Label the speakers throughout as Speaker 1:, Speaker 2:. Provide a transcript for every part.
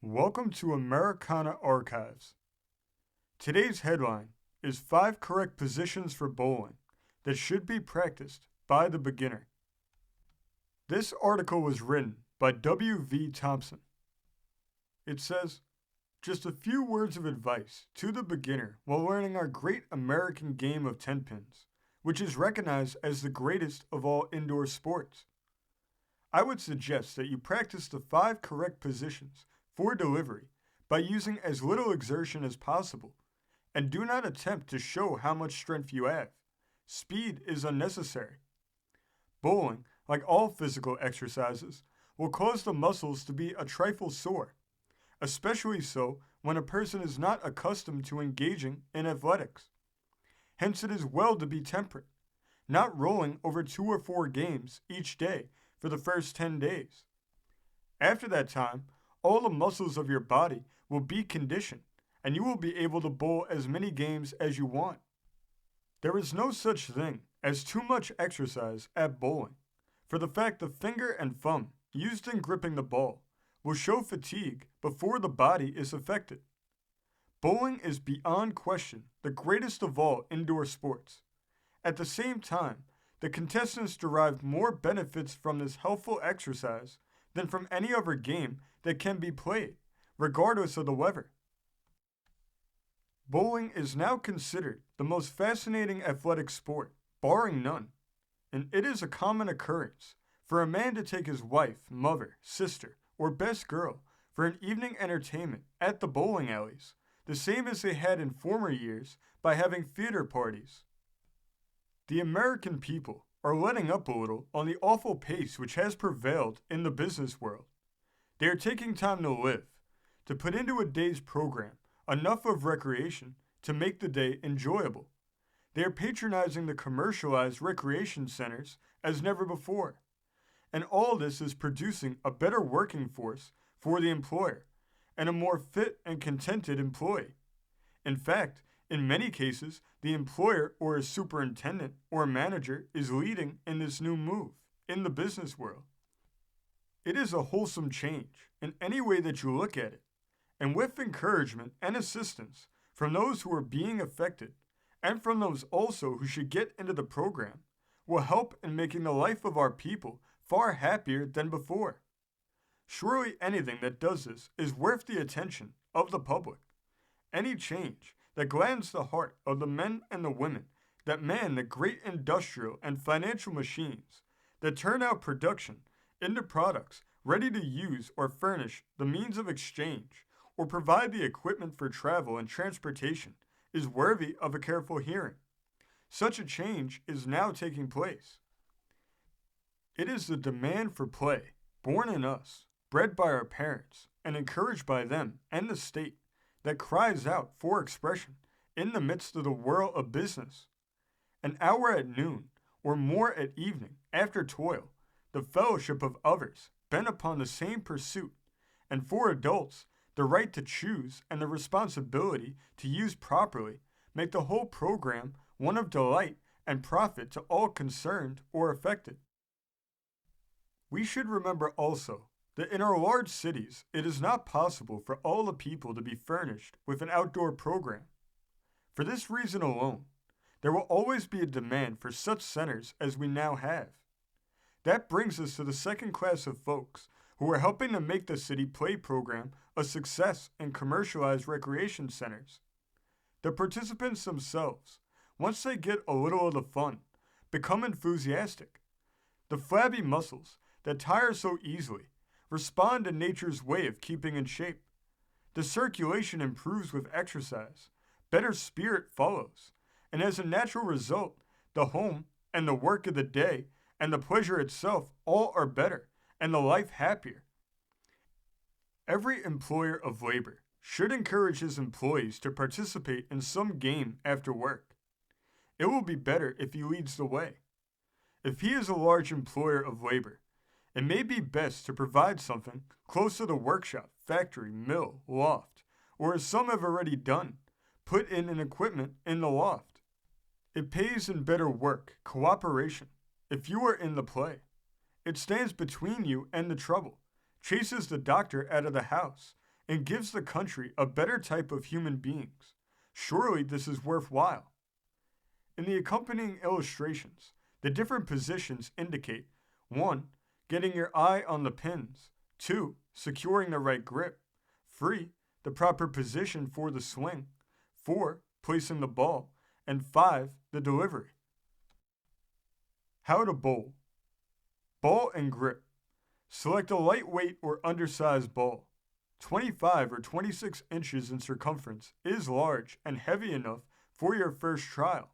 Speaker 1: Welcome to Americana Archives. Today's headline is 5 correct positions for bowling that should be practiced by the beginner. This article was written by W.V. Thompson. It says, just a few words of advice to the beginner while learning our great American game of 10 pins, which is recognized as the greatest of all indoor sports. I would suggest that you practice the 5 correct positions for delivery by using as little exertion as possible, and do not attempt to show how much strength you have. Speed is unnecessary. Bowling, like all physical exercises, will cause the muscles to be a trifle sore, especially so when a person is not accustomed to engaging in athletics. Hence it is well to be temperate, not rolling over 2 or 4 games each day for the first 10 days. After that time, all the muscles of your body will be conditioned, and you will be able to bowl as many games as you want. There is no such thing as too much exercise at bowling, for the fact the finger and thumb used in gripping the ball will show fatigue before the body is affected. Bowling is beyond question the greatest of all indoor sports. At the same time, the contestants derived more benefits from this healthful exercise than from any other game that can be played, regardless of the weather. Bowling is now considered the most fascinating athletic sport, barring none, and it is a common occurrence for a man to take his wife, mother, sister, or best girl for an evening entertainment at the bowling alleys, the same as they had in former years by having theater parties. The American people are letting up a little on the awful pace which has prevailed in the business world. They are taking time to live, to put into a day's program enough of recreation to make the day enjoyable. They are patronizing the commercialized recreation centers as never before. And all this is producing a better working force for the employer and a more fit and contented employee. In fact, in many cases, the employer or a superintendent or manager is leading in this new move in the business world. It is a wholesome change in any way that you look at it, and with encouragement and assistance from those who are being affected and from those also who should get into the program, will help in making the life of our people far happier than before. Surely anything that does this is worth the attention of the public. Any change that gladdens the heart of the men and the women that man the great industrial and financial machines that turn out production into products ready to use or furnish the means of exchange or provide the equipment for travel and transportation is worthy of a careful hearing. Such a change is now taking place. It is the demand for play, born in us, bred by our parents, and encouraged by them and the state, that cries out for expression in the midst of the whirl of business. An hour at noon, or more at evening, after toil, the fellowship of others bent upon the same pursuit, and for adults, the right to choose and the responsibility to use properly make the whole program one of delight and profit to all concerned or affected. We should remember also that in our large cities, it is not possible for all the people to be furnished with an outdoor program. For this reason alone, there will always be a demand for such centers as we now have. That brings us to the second class of folks who are helping to make the city play program a success in commercialized recreation centers. The participants themselves, once they get a little of the fun, become enthusiastic. The flabby muscles that tire so easily respond to nature's way of keeping in shape. The circulation improves with exercise, better spirit follows, and as a natural result, the home and the work of the day and the pleasure itself all are better and the life happier. Every employer of labor should encourage his employees to participate in some game after work. It will be better if he leads the way. If he is a large employer of labor, it may be best to provide something close to the workshop, factory, mill, loft, or as some have already done, put in an equipment in the loft. It pays in better work, cooperation, if you are in the play. It stands between you and the trouble, chases the doctor out of the house, and gives the country a better type of human beings. Surely this is worthwhile. In the accompanying illustrations, the different positions indicate 1. Getting your eye on the pins, 2. Securing the right grip, 3. The proper position for the swing, 4. Placing the ball, and 5. The delivery. How to bowl. Ball and grip. Select a lightweight or undersized ball. 25 or 26 inches in circumference is large and heavy enough for your first trial.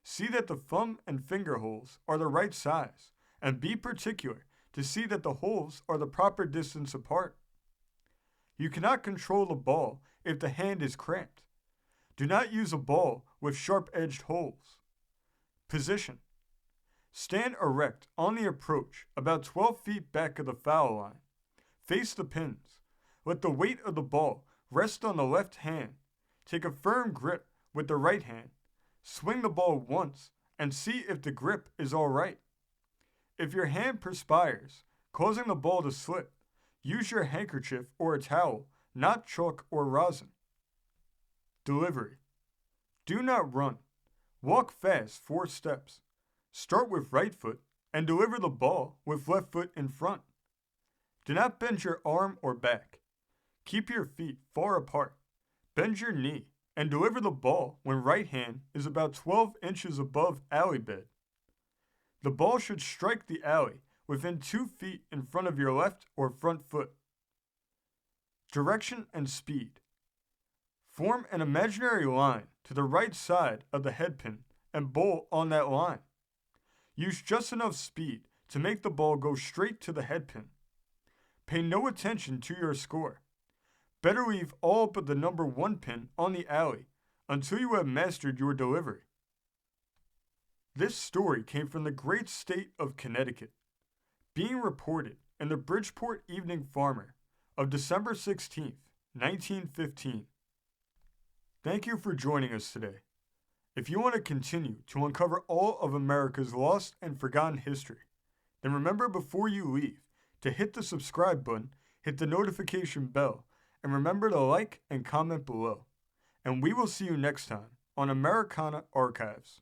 Speaker 1: See that the thumb and finger holes are the right size, and be particular to see that the holes are the proper distance apart. You cannot control the ball if the hand is cramped. Do not use a ball with sharp-edged holes. Position. Stand erect on the approach about 12 feet back of the foul line. Face the pins. Let the weight of the ball rest on the left hand. Take a firm grip with the right hand. Swing the ball once and see if the grip is all right. If your hand perspires, causing the ball to slip, use your handkerchief or a towel, not chalk or rosin. Delivery. Do not run. Walk fast 4 steps. Start with right foot and deliver the ball with left foot in front. Do not bend your arm or back. Keep your feet far apart. Bend your knee and deliver the ball when right hand is about 12 inches above alley bed. The ball should strike the alley within 2 feet in front of your left or front foot. Direction and speed. Form an imaginary line to the right side of the headpin and bowl on that line. Use just enough speed to make the ball go straight to the headpin. Pay no attention to your score. Better leave all but the number 1 pin on the alley until you have mastered your delivery. This story came from the great state of Connecticut, being reported in the Bridgeport Evening Farmer of December 16, 1915. Thank you for joining us today. If you want to continue to uncover all of America's lost and forgotten history, then remember before you leave to hit the subscribe button, hit the notification bell, and remember to like and comment below. And we will see you next time on Americana Archives.